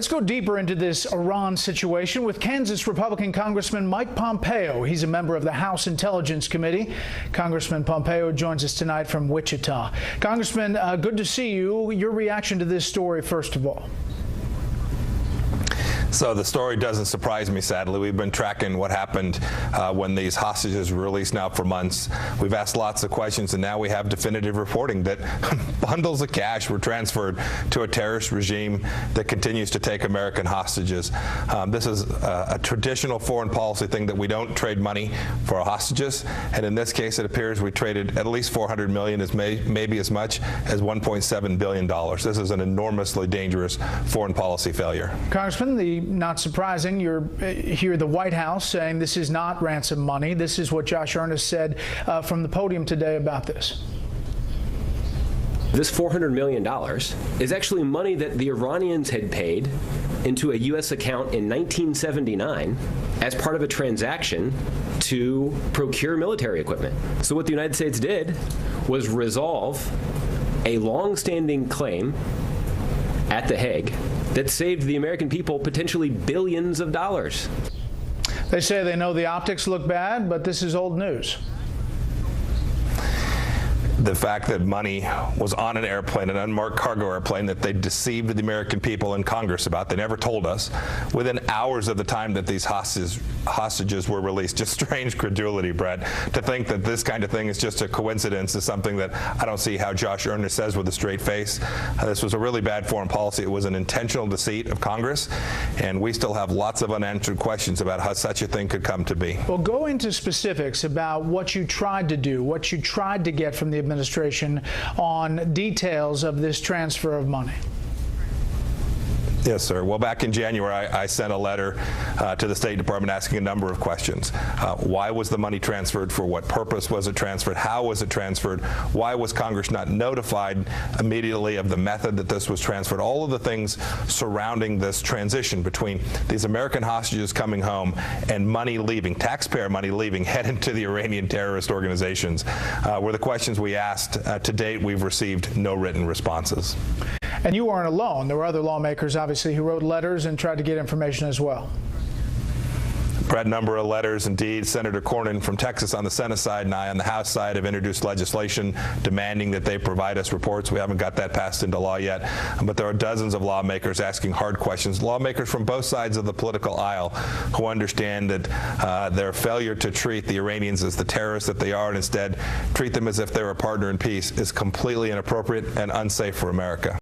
Let's go deeper into this Iran situation with Kansas Republican Congressman Mike Pompeo. He's a member of the House Intelligence Committee. Congressman Pompeo joins us tonight from Wichita. Congressman, good to see you. Your reaction to this story, first of all. So the story doesn't surprise me, sadly. We've been tracking what happened when these hostages were released now for months. We've asked lots of questions, and now we have definitive reporting that bundles of cash were transferred to a terrorist regime that continues to take American hostages. This is a traditional foreign policy thing that we don't trade money for our hostages, and in this case it appears we traded at least $400 million, maybe as much as $1.7 billion. This is an enormously dangerous foreign policy failure. Congressman, not surprising, you're here at the White House saying this is not ransom money. This is what Josh Earnest said from the podium today about this. This $400 million is actually money that the Iranians had paid into a U.S. account in 1979 as part of a transaction to procure military equipment. So what the United States did was resolve a long-standing claim at The Hague that saved the American people potentially billions of dollars. They say they know the optics look bad, but this is old news. The fact that money was on an airplane, an unmarked cargo airplane, that they deceived the American people in Congress about. They never told us. Within hours of the time that these hostages were released. Just strange credulity, Brett, to think that this kind of thing is just a coincidence is something that I don't see how Josh Earnest says with a straight face. This was a really bad foreign policy. It was an intentional deceit of Congress, and we still have lots of unanswered questions about how such a thing could come to be. Well, go into specifics about what you tried to do, what you tried to get from the administration on details of this transfer of money. Yes, sir. Well, back in January, I sent a letter to the State Department asking a number of questions. Why was the money transferred? For what purpose was it transferred? How was it transferred? Why was Congress not notified immediately of the method that this was transferred? All of the things surrounding this transition between these American hostages coming home and money leaving, taxpayer money leaving, headed to the Iranian terrorist organizations, were the questions we asked. To date, we've received no written responses. And you weren't alone. There were other lawmakers, obviously, who wrote letters and tried to get information as well. Brett, number of letters, indeed. Senator Cornyn from Texas on the Senate side and I on the House side have introduced legislation demanding that they provide us reports. We haven't got that passed into law yet, but there are dozens of lawmakers asking hard questions, lawmakers from both sides of the political aisle who understand that their failure to treat the Iranians as the terrorists that they are and instead treat them as if they're a partner in peace is completely inappropriate and unsafe for America.